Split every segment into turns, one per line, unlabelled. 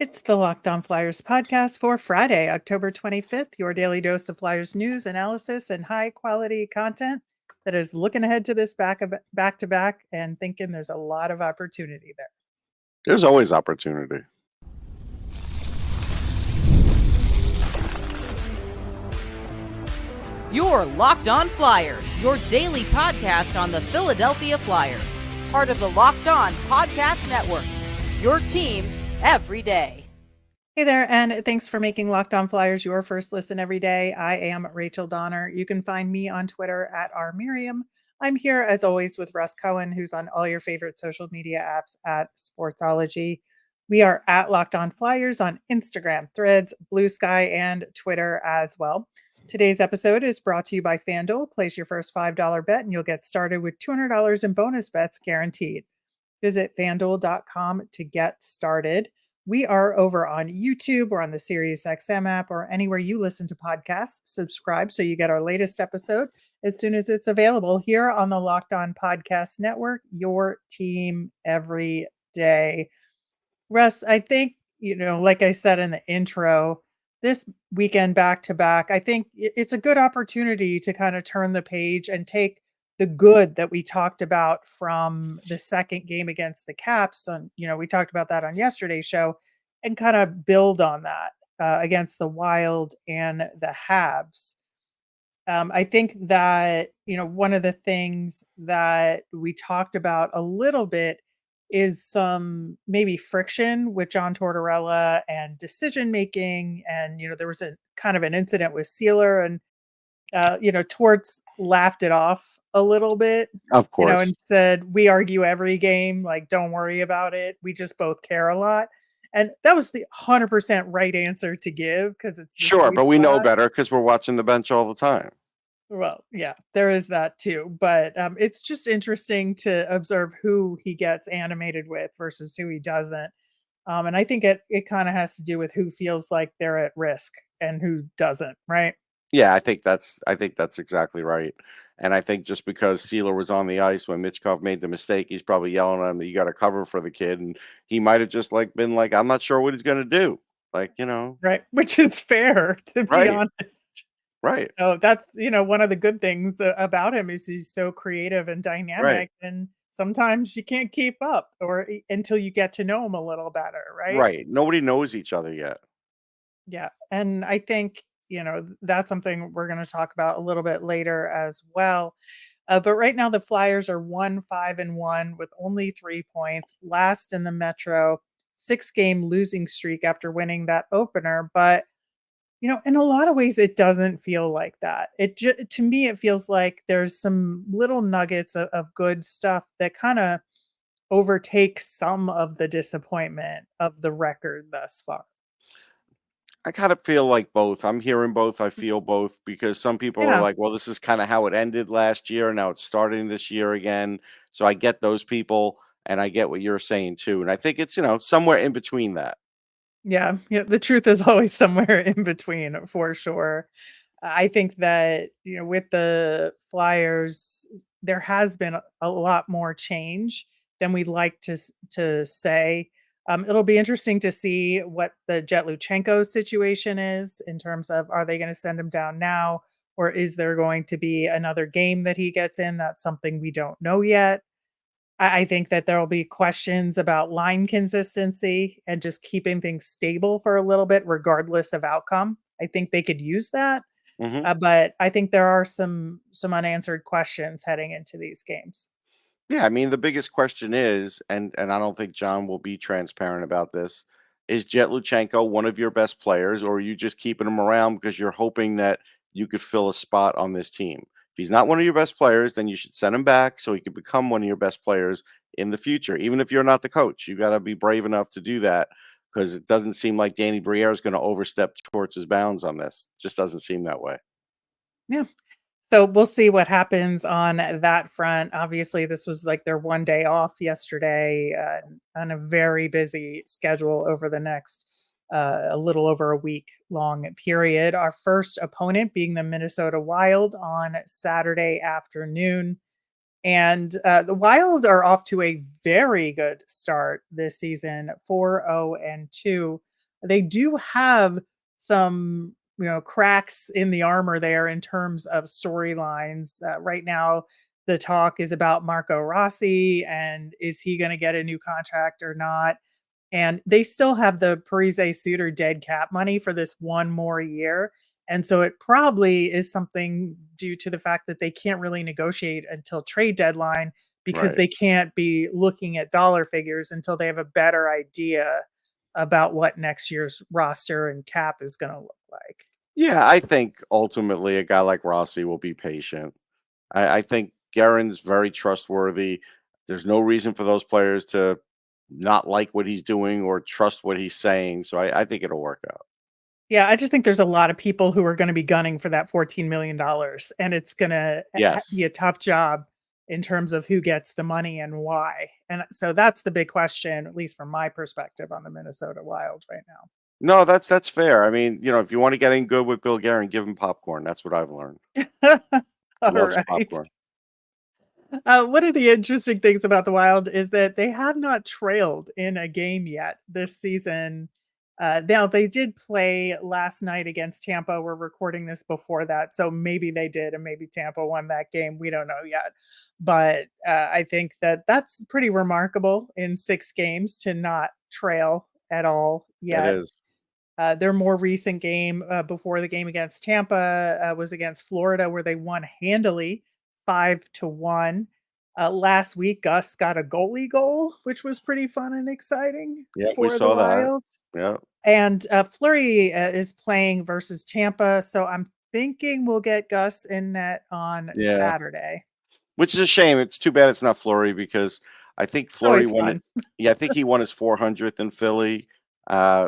It's the Locked On Flyers podcast for Friday, October 25th, your daily dose of Flyers news, analysis, and high quality content that is looking ahead to this back to back and thinking there's a lot of opportunity there.
There's always opportunity.
You're Locked On Flyers, your daily podcast on the Philadelphia Flyers. Part of the Locked On Podcast Network, your team every day.
Hey there, and thanks for making Locked On Flyers your first listen every day. I am Rachel Donner. You can find me on Twitter at rmiriam. I'm here as always with Russ Cohen, who's on all your favorite social media apps at Sportsology. We are at Locked On Flyers on Instagram, Threads, Blue Sky, and Twitter as well. Today's episode is brought to you by FanDuel. Place your first $5 bet and you'll get started with $200 in bonus bets guaranteed. Visit FanDuel.com to get started. We are over on YouTube or on the SiriusXM app or anywhere you listen to podcasts. Subscribe so you get our latest episode as soon as it's available here on the Locked On Podcast Network, your team every day. Russ, I think, like I said in the intro, this weekend back to back, I think it's a good opportunity to kind of turn the page and take the good that we talked about from the second game against the Caps. And, we talked about that on yesterday's show and kind of build on that against the Wild and the Habs. I think that, one of the things that we talked about a little bit is some maybe friction with John Tortorella and decision making. And, there was a kind of an incident with Sealer and, Torts laughed it off a little bit,
Of course.
and said, we argue every game, like, don't worry about it. We just both care a lot. And that was the 100% right answer to give because it's
Sure, but we know better because we're watching the bench all the time.
Well, yeah, there is that too. But it's just interesting to observe who he gets animated with versus who he doesn't. And I think it kind of has to do with who feels like they're at risk and who doesn't, right?
Yeah, I think that's exactly right. And I think just because Sealer was on the ice when Mitchkov made the mistake, he's probably yelling at him that you got to cover for the kid, and he might have just been like, "I'm not sure what he's going to do,"
Right, which is fair to be
Right.
honest.
Right.
Oh, that's one of the good things about him is he's so creative and dynamic, and sometimes you can't keep up or until you get to know him a little better, right?
Right. Nobody knows each other yet.
Yeah, and I think that's something we're going to talk about a little bit later as well. But right now, the Flyers are 1-5-1 with only 3 points, last in the Metro, 6-game losing streak after winning that opener. But in a lot of ways, it doesn't feel like that. To me, it feels like there's some little nuggets of good stuff that kind of overtakes some of the disappointment of the record thus far.
I kind of feel like both. I'm hearing both. I feel both because some people are
Yeah.
like, well, this is kind of how it ended last year. And now it's starting this year again. So I get those people and I get what you're saying too. And I think it's, somewhere in between that.
Yeah, the truth is always somewhere in between for sure. I think that, with the Flyers, there has been a lot more change than we'd like to say. It'll be interesting to see what the Jet Luchenko situation is in terms of, are they going to send him down now, or is there going to be another game that he gets in? That's something we don't know yet. I think that there will be questions about line consistency and just keeping things stable for a little bit, regardless of outcome. I think they could use that.
Mm-hmm.
But I think there are some unanswered questions heading into these games.
Yeah, I mean, the biggest question is, and I don't think John will be transparent about this, is Jet Luchenko one of your best players, or are you just keeping him around because you're hoping that you could fill a spot on this team? If he's not one of your best players, then you should send him back so he could become one of your best players in the future. Even if you're not the coach, you got to be brave enough to do that because it doesn't seem like Danny Briere is going to overstep towards his bounds on this. It just doesn't seem that way.
Yeah. So we'll see what happens on that front. Obviously, this was like their one day off yesterday on a very busy schedule over the next a little over a week long period. Our first opponent being the Minnesota Wild on Saturday afternoon. And the Wild are off to a very good start this season, 4-0-2. They do have some, cracks in the armor there in terms of storylines. Right now, the talk is about Marco Rossi and is he going to get a new contract or not? And they still have the Parise Suter dead cap money for this one more year. And so it probably is something due to the fact that they can't really negotiate until trade deadline because
Right.
they can't be looking at dollar figures until they have a better idea about what next year's roster and cap is going to look like.
Yeah, I think ultimately a guy like Rossi will be patient. I think Guerin's very trustworthy. There's no reason for those players to not like what he's doing or trust what he's saying. So I think it'll work out.
Yeah, I just think there's a lot of people who are gonna be gunning for that $14 million, and it's gonna be
Yes,
a tough job in terms of who gets the money and why, and so that's the big question, at least from my perspective on the Minnesota Wild right
no, that's fair. I mean, if you want to get in good with Bill Guerin, give him popcorn. That's what I've learned.
now.
He loves
Alright.
popcorn.
One of the interesting things about the Wild is that they have not trailed in a game yet this season. Now they did play last night against Tampa. We're recording this before that, so maybe they did, and maybe Tampa won that game. We don't know yet, but I think that that's pretty remarkable in 6 games to not trail at all
That
yet.
is.
Their more recent game before the game against Tampa was against Florida, where they won handily 5-1. Last week, Gus got a goalie goal, which was pretty fun and exciting
Yeah, we
for the
saw that.
Wild.
Yeah.
And Fleury is playing versus Tampa, so I'm thinking we'll get Gus in net on
Yeah.
Saturday.
Which is a shame. It's too bad it's not Fleury because I think
It's
Fleury
always
won it.
fun.
Yeah, I think he won his 400th in Philly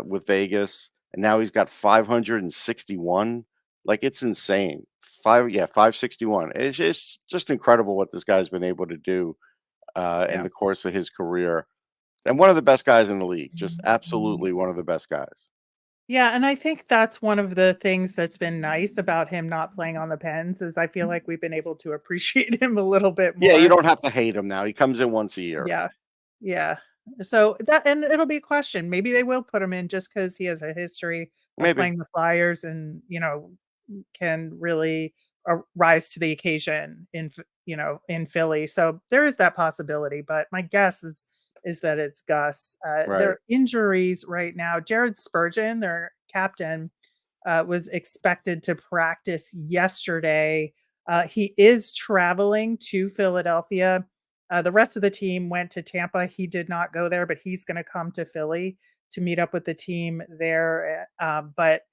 with Vegas, and now he's got 561. Like it's insane. 561. It's just incredible what this guy's been able to do in
Yeah.
the course of his career. And one of the best guys in the league. Just absolutely one of the best guys.
Yeah, and I think that's one of the things that's been nice about him not playing on the Pens is I feel like we've been able to appreciate him a little bit
Yeah, you
more.
don't have to hate him now. He comes in once a year.
Yeah. Yeah. So that and it'll be a question. Maybe they will put him in just because he has a history of
Maybe.
playing the Flyers and, can really rise to the occasion in Philly. So there is that possibility, but my guess is that it's Gus.
Right.
Their injuries right now, Jared Spurgeon, their captain, was expected to practice yesterday. He is traveling to Philadelphia. The rest of the team went to Tampa. He did not go there, but he's going to come to Philly to meet up with the team there. But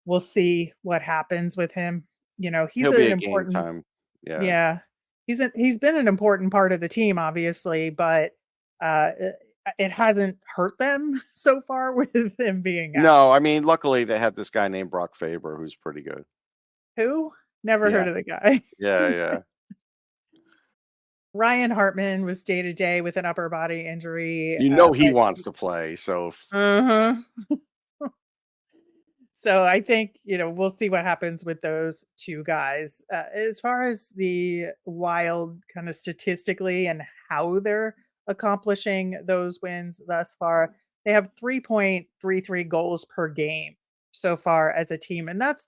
we'll see what happens with him. He's
He'll be
an
a game
important,
time. Yeah.
yeah, he's been an important part of the team, obviously, but it hasn't hurt them so far with him being out.
No, I mean, luckily they have this guy named Brock Faber who's pretty good.
Who? Never heard
Yeah.
of the guy.
Yeah, yeah.
Ryan Hartman was day to day with an upper body injury,
You know he
but
wants to play, so
uh-huh. So I think, we'll see what happens with those 2 guys. As far as the Wild kind of statistically and how they're accomplishing those wins thus far, they have 3.33 goals per game so far as a team, and that's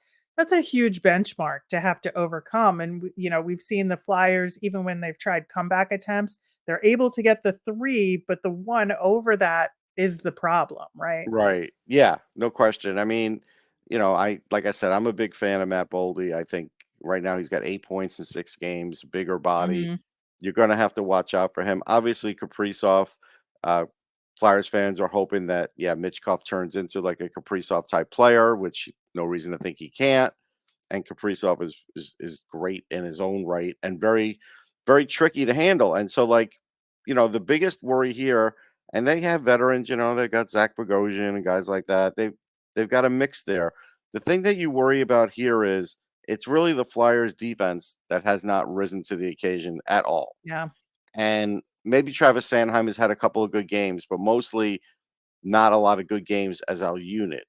a huge benchmark to have to overcome. And we've seen the Flyers even when they've tried comeback attempts, they're able to get the 3, but the one over that is the problem, right?
right. Yeah, no question. I mean, I like I said, I'm a big fan of Matt Boldy. I think right now he's got 8 points in 6 games, bigger body.
Mhm.
You're gonna have to watch out for him. Obviously, Kaprizov, uh, Flyers fans are hoping that, yeah, Mitchkov turns into like a Kaprizov type player, which no reason to think he can't. And Kaprizov is great in his own right and very, very tricky to handle. And so, like, the biggest worry here, and they have veterans, they got Zach Bogosian and guys like that. They've got a mix there. The thing that you worry about here is it's really the Flyers defense that has not risen to the occasion at all.
Yeah.
And maybe Travis Sanheim has had a couple of good games, but mostly not a lot of good games as our unit.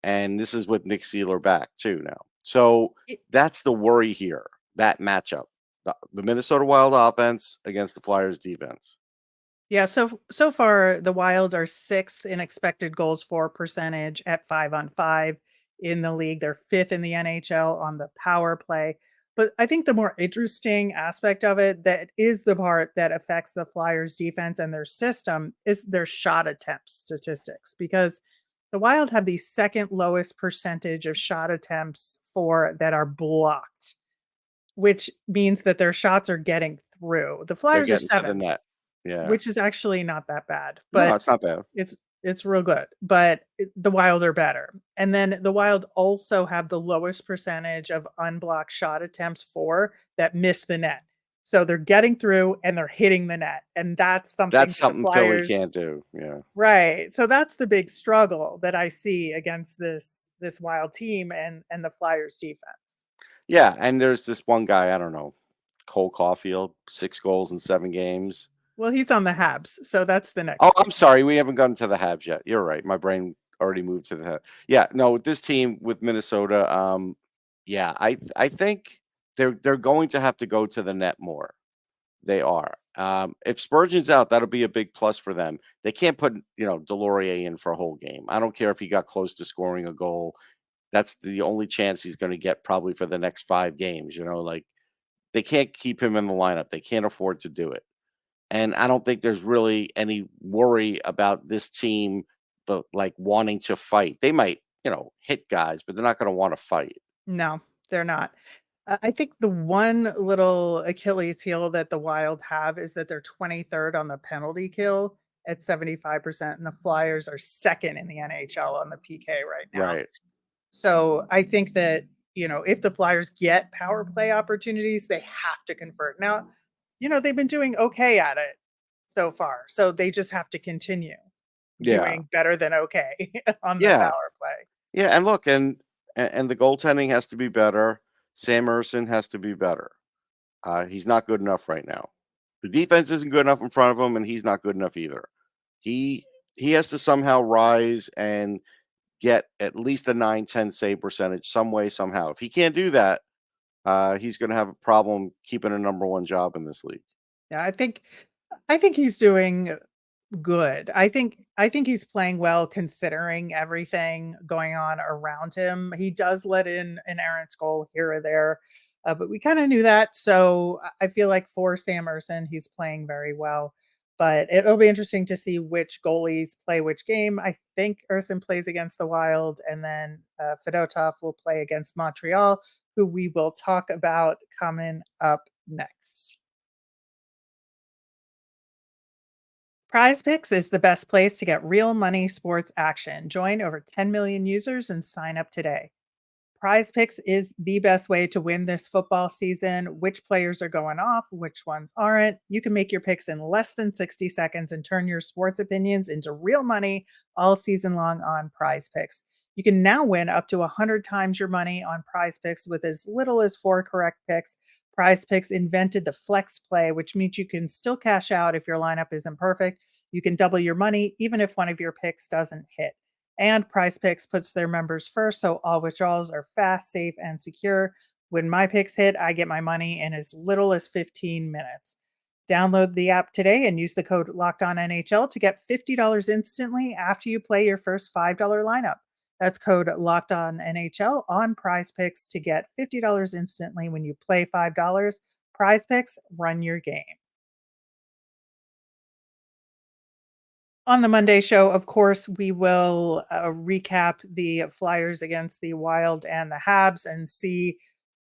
And this is with Nick Seeler back too now. So that's the worry here, that matchup. The Minnesota Wild offense against the Flyers defense.
Yeah, so far the Wild are 6th in expected goals for percentage at 5 on 5 in the league. They're 5th in the NHL on the power play. But I think the more interesting aspect of it that is the part that affects the Flyers defense and their system is their shot attempt statistics because the Wild have the second lowest percentage of shot attempts for that are blocked, which means that their shots are getting through. The
They're
Flyers are
getting to the
7th,
net. Yeah.
which is actually not that bad,
No,
but
it's not bad.
it's it's real good, but the Wild are better. And then the Wild also have the lowest percentage of unblocked shot attempts for that miss the net. So they're getting through and they're hitting the net, and that's something
That's
that the
something Philly
Flyers.
can't do. Yeah.
Right. So that's the big struggle that I see against this Wild team and the Flyers defense.
Yeah, and there's this one guy, I don't know, Cole Caulfield, 6 goals in 7 games.
Well, he's on the Habs, so that's the
Oh,
next
I'm
thing.
sorry, we haven't gotten to the Habs yet. You're right. My brain already moved to the Habs. Yeah, no, with this team with Minnesota, yeah, I think they're going to have to go to the net more. They are. If Spurgeon's out, that'll be a big plus for them. They can't put, Delorier in for a whole game. I don't care if he got close to scoring a goal. That's the only chance he's going to get probably for the next 5 games, like they can't keep him in the lineup. They can't afford to do it. And I don't think there's really any worry about this team, like wanting to fight. They might, hit guys, but they're not going to want to fight.
No, they're not. I think the one little Achilles heel that the Wild have is that they're 23rd on the penalty kill at 75%, and the Flyers are 2nd in the NHL on the PK right now.
Right.
So I think that, if the Flyers get power play opportunities, they have to convert. Now, they've been doing okay at it so far. So they just have to continue
Yeah.
doing better than okay on the
Yeah.
power play.
Yeah. And look, and the goaltending has to be better. Sam Ersson has to be better. He's not good enough right now. The defense isn't good enough in front of him, and he's not good enough either. He he has to somehow rise and get at least a 9-10 save percentage some way, somehow. If he can't do that, he's going to have a problem keeping a number 1 job in this league.
Yeah, I think he's doing good. I think he's playing well considering everything going on around him. He does let in an errant goal here or there, but we kind of knew that. So I feel like for Sam Ersson, he's playing very well. But it'll be interesting to see which goalies play which game. I think Ersson plays against the Wild, and then Fedotov will play against Montreal, who we will talk about coming up next. PrizePicks is the best place to get real money sports action. Join over 10 million users and sign up today. PrizePicks is the best way to win this football season. Which players are going off, which ones aren't. You can make your picks in less than 60 seconds and turn your sports opinions into real money all season long on PrizePicks. You can now win up to 100 times your money on PrizePicks with as little as 4 correct picks. PrizePicks invented the flex play, which means you can still cash out if your lineup isn't perfect. You can double your money even if one of your picks doesn't hit. And PrizePicks puts their members first, so all withdrawals are fast, safe, and secure. When my picks hit, I get my money in as little as 15 minutes. Download the app today and use the code LOCKEDONNHL to get $50 instantly after you play your first $5 lineup. That's code LOCKEDONNHL on PrizePicks to get $50 instantly when you play $5. PrizePicks, run your game. On the Monday show, of course, we will recap the Flyers against the Wild and the Habs and see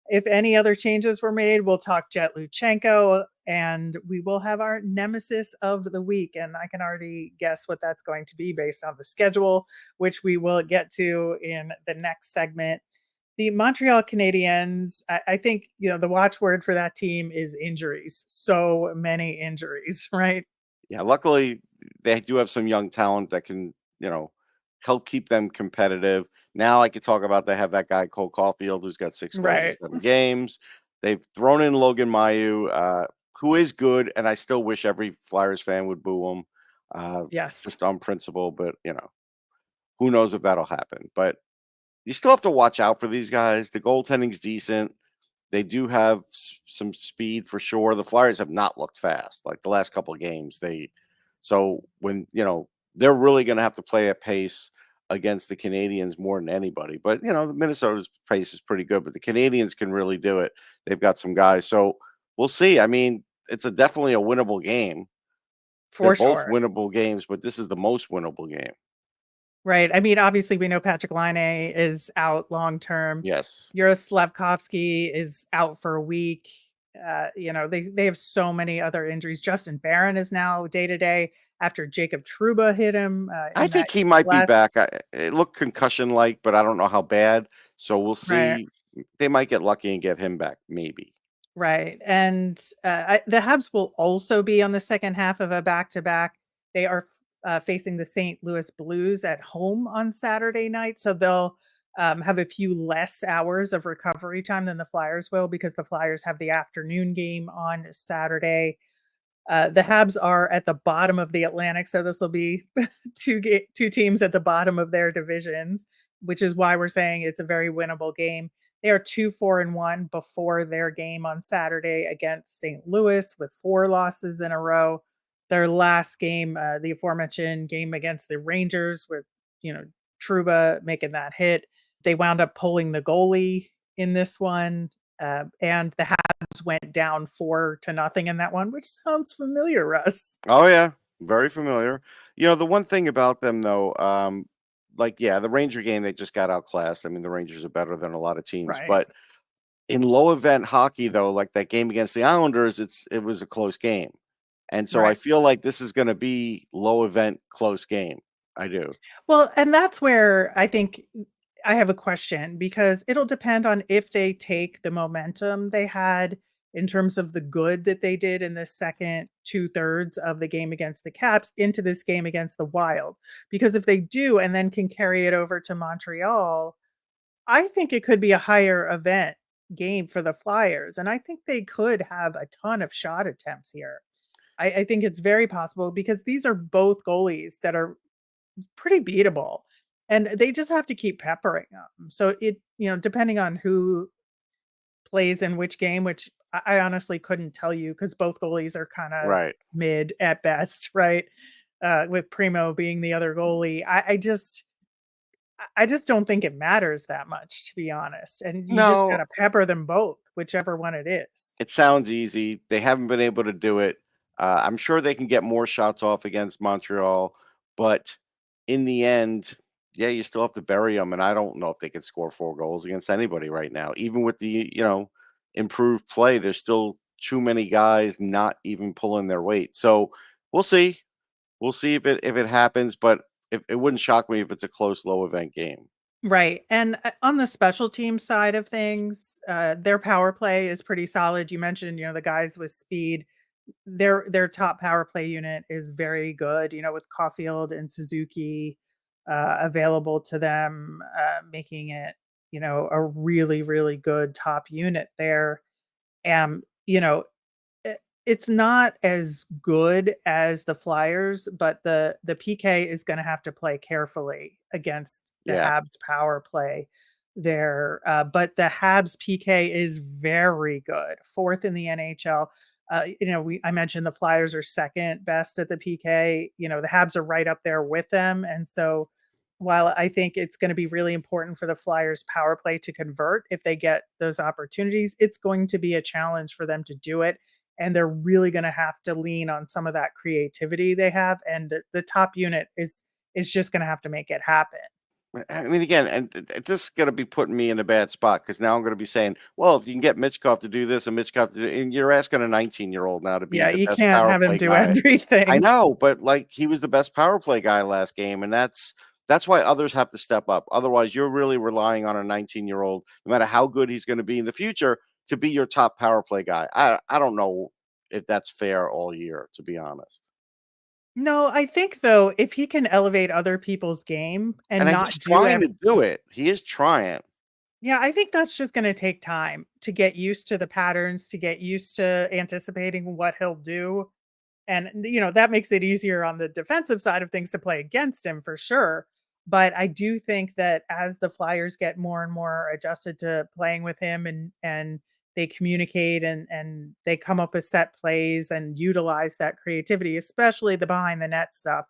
if any other changes were made. We'll talk Jet Luchenko, and we will have our nemesis of the week. And I can already guess what that's going to be based on the schedule, which we will get to in the next segment. The Montreal Canadiens, I think, the watchword for that team is injuries. So many injuries, right?
Yeah, luckily they do have some young talent that can, help keep them competitive. Now I could talk about they have that guy Cole Caulfield who's got 6 goals in
Right.
7 games. They've thrown in Logan Mailloux, who is good, and I still wish every Flyers fan would boo him,
Yes.
just on principle. But who knows if that'll happen? But you still have to watch out for these guys. The goaltending's decent. They do have some speed for sure. The Flyers have not looked fast. Like the last couple of games, they So when, they're really going to have to play at pace against the Canadians more than anybody. But, the Minnesota's pace is pretty good, but the Canadians can really do it. They've got some guys. So we'll see. I mean, it's definitely a winnable game. They're
For
both
sure.
winnable games, but this is the most winnable game.
Right. I mean, obviously, we know Patrick Laine is out long term.
Yes.
Slavkovsky is out for a week. They have so many other injuries. Justin Barron is now day to day after Jacob Trouba hit him
I
in that
think he might be
last.
back. It looked concussion-like, but I don't know how bad. So we'll
Right.
see. They might get lucky and get him back, maybe.
Right. And the Habs will also be on the second half of a back to back. They are facing the St. Louis Blues at home on Saturday night. So they'll have a few less hours of recovery time than the Flyers will because the Flyers have the afternoon game on Saturday. The Habs are at the bottom of the Atlantic, so this will be two teams at the bottom of their divisions, which is why we're saying it's a very winnable game. They are 2-4-1 before their game on Saturday against St. Louis with 4 losses in a row. Their last game, the aforementioned game against the Rangers, with Trouba making that hit, they wound up pulling the goalie in this one, and the Habs went down 4-0 in that one, which sounds familiar, Russ.
Oh, yeah. Very familiar. The one thing about them, though, the Ranger game, they just got outclassed. I mean, the Rangers are better than a lot of teams.
Right.
But in low event hockey, though, like that game against the Islanders, it was a close game. And so I
Right.
feel like this is going to be low event, close game. I do.
Well, and that's where I think I have a question, because it'll depend on if they take the momentum they had in terms of the good that they did in the second 2/3 of the game against the Caps into this game against the Wild. Because if they do and then can carry it over to Montreal, I think it could be a higher event game for the Flyers. And I think they could have a ton of shot attempts here. I think it's very possible because these are both goalies that are pretty beatable, and they just have to keep peppering them. So depending on who plays in which game, which I honestly couldn't tell you because both goalies are kind of
Right.
mid at best, right? With Primo being the other goalie, I just don't think it matters that much, to be honest. And you just
No,
gotta pepper them both, whichever one it is.
it sounds easy. They haven't been able to do it. I'm sure they can get more shots off against Montreal, but in the end, yeah, you still have to bury them. And I don't know if they can score 4 goals against anybody right now. Even with the improved play, there's still too many guys not even pulling their weight. So we'll see. We'll see if it happens, but it wouldn't shock me if it's a close, low event game.
Right, and, on the special team side of things, their power play is pretty solid. You mentioned, the guys with speed. Their top power play unit is very good, with Caulfield and Suzuki, available to them, making it, a really, really good top unit there. And, it's not as good as the Flyers, but the PK is gonna have to play carefully against the
Yeah.
Habs power play there, but the Habs PK is very good, 4th in the NHL. I mentioned the Flyers are 2nd best at the PK. The Habs are right up there with them, and so while I think it's gonna be really important for the Flyers power play to convert if they get those opportunities, it's going to be a challenge for them to do it, and they're really gonna have to lean on some of that creativity they have, and the top unit is just gonna have to make it happen.
I mean, again, and this is going to be putting me in a bad spot because now I'm going to be saying, well, if you can get Mitchkov to do this and Mitchkov to do, and you're asking a 19-year-old now to be
Yeah,
the
you
best
can't
power
have him
play
do
guy. I
everything.
know, but like he was the best power play guy last game, and that's why others have to step up. Otherwise, you're really relying on a 19-year-old, no matter how good he's going to be in the future, to be your top power play guy. I don't know if that's fair all year, to be honest.
No, I think though, if he can elevate other people's game and
And he's
not do
trying to do it. He is trying.
yeah, I think that's just gonna take time to get used to the patterns, to get used to anticipating what he'll do. And, that makes it easier on the defensive side of things to play against him for sure. But I do think that as the Flyers get more and more adjusted to playing with him and they communicate and they come up with set plays and utilize that creativity, especially the behind the net stuff.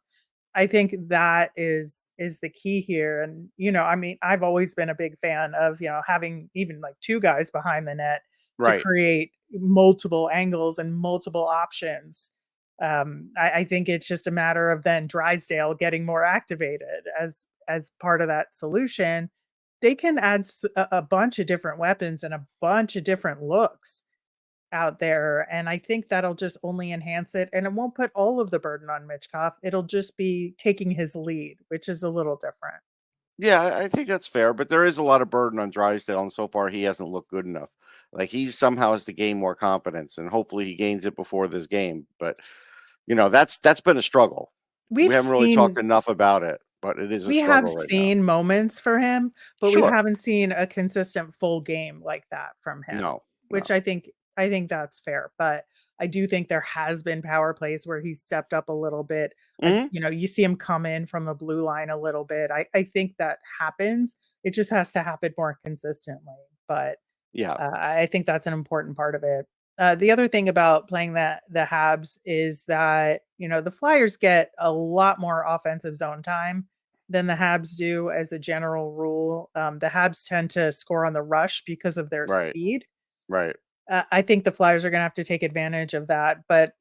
I think that is the key here. And, I mean, I've always been a big fan of, having even like two guys behind the net to
Right.
create multiple angles and multiple options. I think it's just a matter of then Drysdale getting more activated as part of that solution. They can add a bunch of different weapons and a bunch of different looks out there, and I think that'll just only enhance it, and it won't put all of the burden on Mitchkov. It'll just be taking his lead, which is a little different.
Yeah, I think that's fair, but there is a lot of burden on Drysdale, and so far he hasn't looked good enough. Like he somehow has to gain more confidence, and hopefully he gains it before this game. But that's been a struggle.
We've
We haven't really talked
seen
enough about it, but it is a
we have
struggle right now.
seen moments for him, but we
Sure.
haven't seen a consistent full game like that from him,
No,
which
no.
I think that's fair, but I do think there has been power plays where he's stepped up a little bit.
Hmm.
You see him come in from the blue line a little bit. I think that happens. It just has to happen more consistently, but
Yeah.
I think that's an important part of it. The other thing about playing the Habs is that the Flyers get a lot more offensive zone time than the Habs do as a general rule. The Habs tend to score on the rush because of their
Right.
speed.
Right.
I think the Flyers are going to have to take advantage of that. But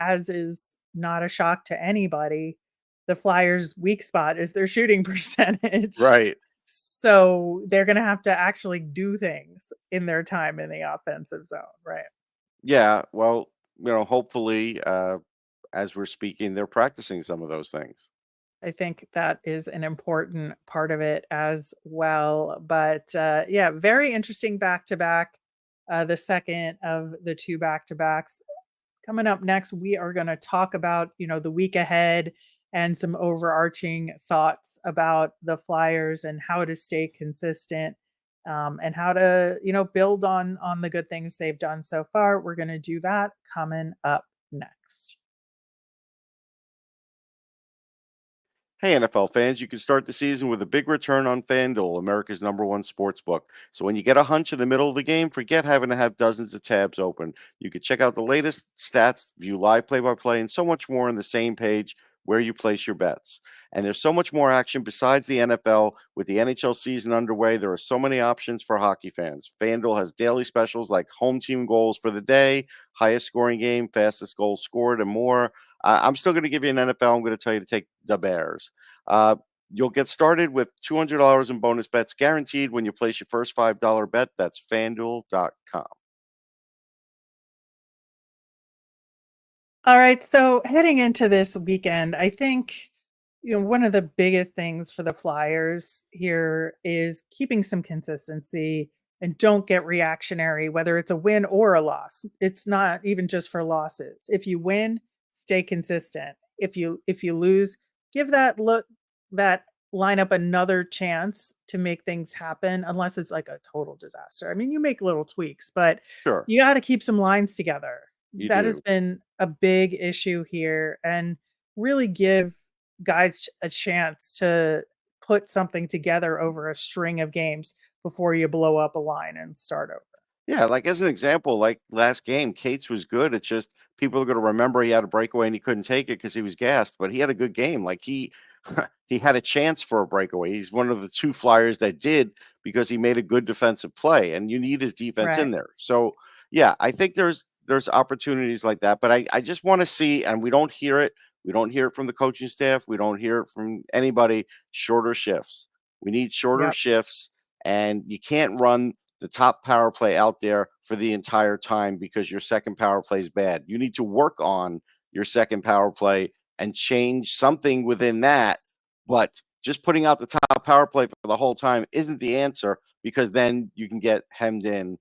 as is not a shock to anybody, the Flyers' weak spot is their shooting percentage.
Right.
So they're gonna have to actually do things in their time in the offensive zone, right?
Yeah. Well, hopefully, as we're speaking, they're practicing some of those things.
I think that is an important part of it as well. But yeah, very interesting back to back. The second of the two back to backs. Coming up next, we are going to talk about, the week ahead and some overarching thoughts about the Flyers and how to stay consistent, and how to, build on the good things they've done so far. We're going to do that coming up next.
Hey, NFL fans, you can start the season with a big return on FanDuel, America's #1 sports book. So when you get a hunch in the middle of the game, forget having to have dozens of tabs open. You can check out the latest stats, view live play by play, and so much more on the same page where you place your bets. And there's so much more action besides the NFL. With the NHL season underway, there are so many options for hockey fans. FanDuel has daily specials like home team goals for the day, highest scoring game, fastest goal scored, and more. I'm still going to give you an NFL. I'm going to tell you to take the Bears. Uh, you'll get started with $200 in bonus bets guaranteed when you place your first $5 bet. That's fanduel.com.
All right. So heading into this weekend, I think, one of the biggest things for the Flyers here is keeping some consistency and don't get reactionary, whether it's a win or a loss. It's not even just for losses. If you win, stay consistent. If you lose, give that lineup another chance to make things happen, unless it's like a total disaster. I mean, you make little tweaks, but
Sure,
you got to keep some lines together.
you
That has
do.
been a big issue here, and really give guys a chance to put something together over a string of games before you blow up a line and start over.
Yeah, like as an example, like last game, Cates was good. It's just people are going to remember he had a breakaway and he couldn't take it because he was gassed, but he had a good game. Like he he had a chance for a breakaway. He's one of the two Flyers that did because he made a good defensive play, and you need his defense in
Right.
there. So yeah, I think there's opportunities like that, but I just want to see, and we don't hear it. We don't hear it from the coaching staff. We don't hear it from anybody. Shorter shifts. We need shorter
Yep.
shifts, and you can't run the top power play out there for the entire time because your second power play is bad. You need to work on your second power play and change something within that. But just putting out the top power play for the whole time isn't the answer, because then you can get hemmed in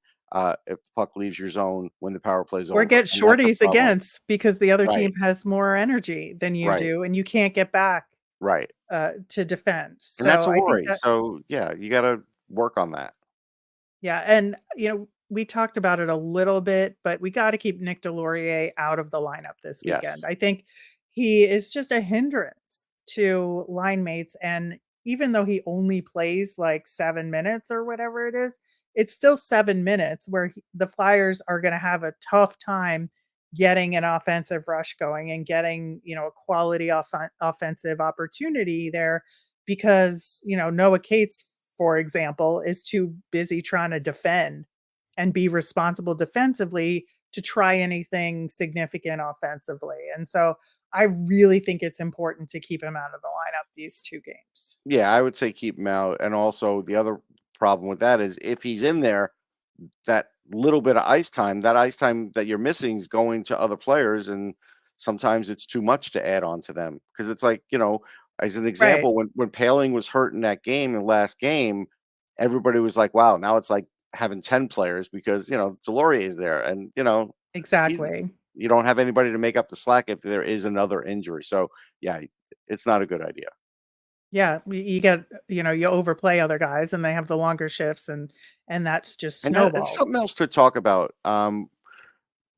if the puck leaves your zone when the power play is
Or
over.
get
And that's a
shorties
problem.
against because the other
Right.
team has more energy than you
Right.
do, and you can't get back
Right.
to defend.
And that's
So
a
I think
worry.
that,
So yeah, you got to work on that.
yeah, and we talked about it a little bit, but we got to keep Nick Delorier out of the lineup this weekend.
Yes.
I think he is just a hindrance to line mates, and even though he only plays like 7 minutes or whatever it is, it's still 7 minutes where the Flyers are going to have a tough time getting an offensive rush going and getting, a quality offensive opportunity there because, Noah Cates, for example, is too busy trying to defend and be responsible defensively to try anything significant offensively. And so I really think it's important to keep him out of the lineup these 2 games.
Yeah, I would say keep him out. And also the other problem with that is if he's in there, that little bit of ice time, that ice time that you're missing is going to other players, and sometimes it's too much to add on to them. Because it's like, as an
Right.
example, when Paling was hurt in that game, in the last game, everybody was like, wow, now it's like having 10 players because, Delorier is there. And, he's
Exactly.
you don't have anybody to make up the slack if there is another injury. So yeah, it's not a good idea.
Yeah, you get, you overplay other guys and they have the longer shifts and that's just
And that, it's
snowballs.
something else to talk about.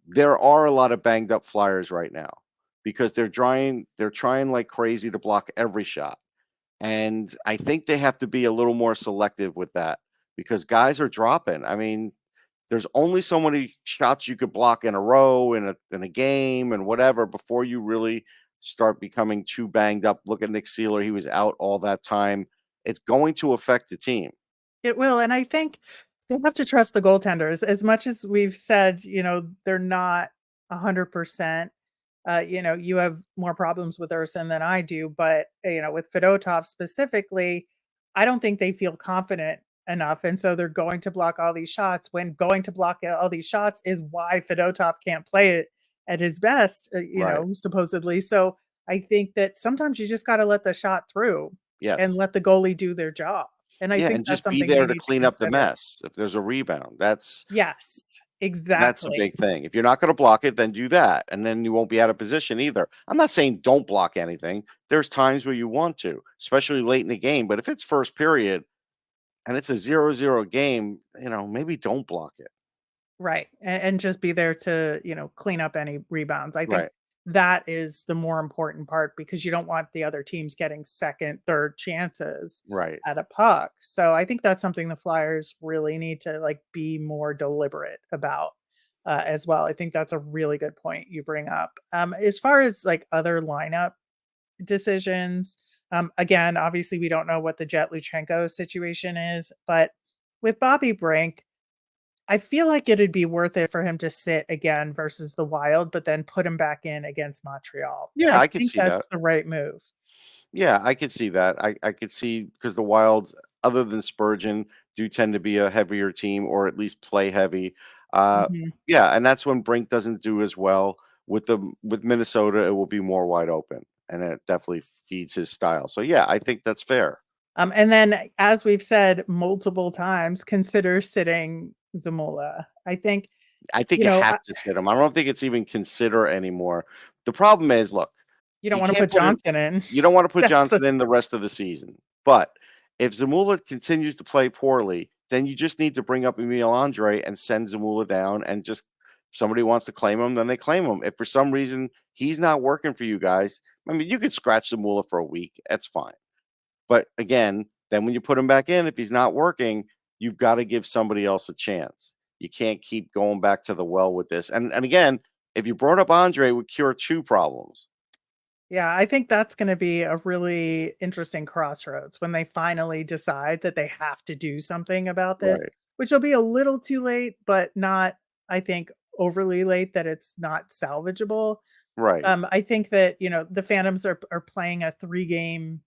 There are a lot of banged up Flyers right now because they're trying like crazy to block every shot. And I think they have to be a little more selective with that because guys are dropping. I mean, there's only so many shots you could block in a row in a game and whatever before you really start becoming too banged up. Look at Nick Seeler, he was out all that time. It's going to affect the team.
It will, and I think they have to trust the goaltenders as much as we've said, they're not 100%. You have more problems with Urson than I do, but, with Fedotov specifically, I don't think they feel confident enough, and so they're going to block all these shots when going to block all these shots is why Fedotov can't play it at his best,
Right.
supposedly. So I think that sometimes you just gotta let the shot through and
Yes.
let the goalie do their job, and I
Yeah,
think
and
that's
just be
something they
there to
need to
clean up the
consider.
mess if there's a rebound.
Yes,
That's a
exactly.
big thing. If you're not gonna block it, then do that, and then you won't be out of position either. I'm not saying don't block anything. There's times where you want to, especially late in the game, but if it's first period and it's a 0-0 game, maybe don't block it.
Right, and just be there to, clean up any rebounds. I think
Right,
that is the more important part because you don't want the other teams getting 2nd, 3rd chances
right.
at a puck. So I think that's something the Flyers really need to, like, be more deliberate about, as well. I think that's a really good point you bring up. As far as, like, other lineup decisions, again, obviously, we don't know what the Jet Luchenko situation is, but with Bobby Brink, I feel like it'd be worth it for him to sit again versus the Wild, but then put him back in against Montreal.
Yeah,
I
I could
think
see that.
that's the right move.
Yeah, I could see that. I could see because the Wild, other than Spurgeon, do tend to be a heavier team or at least play heavy. Uh,
Mhm.
yeah, and that's when Brink doesn't do as well. With Minnesota, it will be more wide open, and it definitely feeds his style. So yeah, I think that's fair.
And then as we've said multiple times, consider sitting Zamula. I think,
I think
you
you
know,
have
I
to sit him. I don't think it's even consider anymore. The problem is, look,
you don't
you
wanna
can't
put
put it.
Johnson in.
You don't want to put
That's the
Johnson in the rest of the season. But if Zamula continues to play poorly, then you just need to bring up Emil Andre and send Zamula down and just if somebody wants to claim him, then they claim him. If for some reason he's not working for you guys, I mean, you could scratch Zamula for a week. That's fine. But again, then when you put him back in, if he's not working, you've got to give somebody else a chance. You can't keep going back to the well with this. And again, if you brought up Andre, it would cure two problems.
Yeah, I think that's gonna be a really interesting crossroads when they finally decide that they have to do something about this,
Right.
which will be a little too late, but not, I think, overly late that it's not salvageable.
Right.
I think that, the Phantoms are playing a 3-game,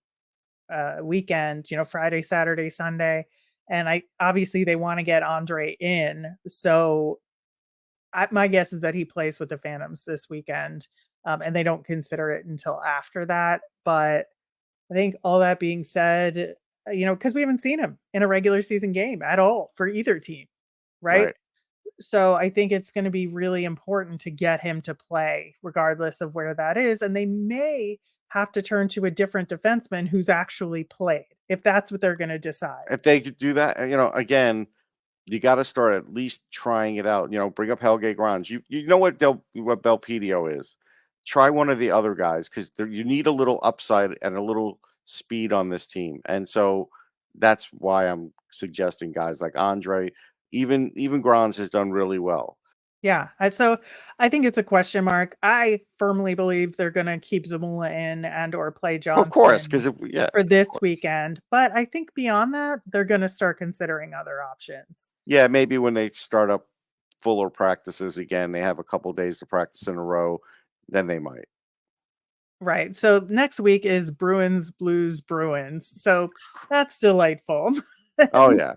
weekend, Friday, Saturday, Sunday, and I obviously they wanna get Andre in, so my guess is that he plays with the Phantoms this weekend, and they don't consider it until after that. But I think all that being said, because we haven't seen him in a regular season game at all for either team, right?
Right.
So I think it's going to be really important to get him to play, regardless of where that is. And they may have to turn to a different defenseman who's actually played, if that's what they're going to decide.
If they could do that, again, you got to start at least trying it out. Bring up Helge Grans. You know what Belpedio is. Try one of the other guys because you need a little upside and a little speed on this team, and so that's why I'm suggesting guys like Andre. Even Gronz has done really well.
Yeah. So I think it's a question mark. I firmly believe they're going to keep Zamula in and or play
Of course,
Johnson
because yeah,
for
of
this
course.
weekend. But I think beyond that, they're going to start considering other options.
Yeah, maybe when they start up fuller practices again, they have a couple days to practice in a row, then they might.
Right. So next week is Bruins, Blues, Bruins. So that's delightful.
Oh
and,
yeah,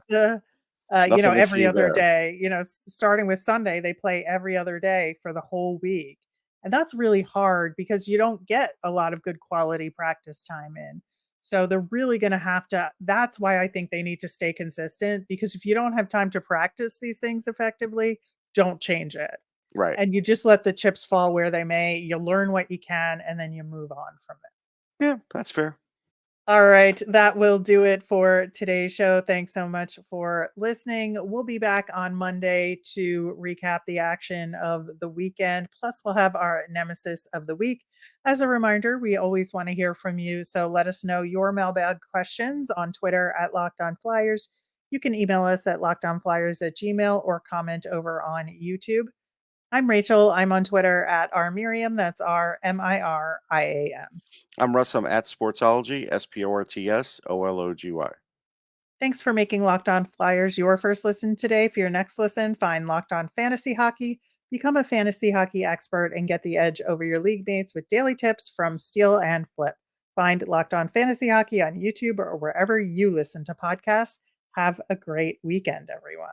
uh,
nothing to
every
see
other
there.
day, starting with Sunday, they play every other day for the whole week. And that's really hard because you don't get a lot of good quality practice time in. So they're really going to have to. That's why I think they need to stay consistent because if you don't have time to practice these things effectively, don't change it.
Right.
And you just let the chips fall where they may. You learn what you can, and then you move on from it.
Yeah, that's fair.
All right, that will do it for today's show. Thanks so much for listening. We'll be back on Monday to recap the action of the weekend. Plus, we'll have our nemesis of the week. As a reminder, we always want to hear from you. So let us know your mailbag questions on Twitter at Locked On Flyers. You can email us at lockedonflyers@gmail or comment over on YouTube. I'm Rachel. I'm on Twitter at rmiriam. That's RMIRIAM.
I'm Russ. I'm at Sportsology, SPORTSOLOGY.
Thanks for making Locked On Flyers your first listen today. For your next listen, find Locked On Fantasy Hockey. Become a fantasy hockey expert and get the edge over your league mates with daily tips from Steal and Flip. Find Locked On Fantasy Hockey on YouTube or wherever you listen to podcasts. Have a great weekend, everyone.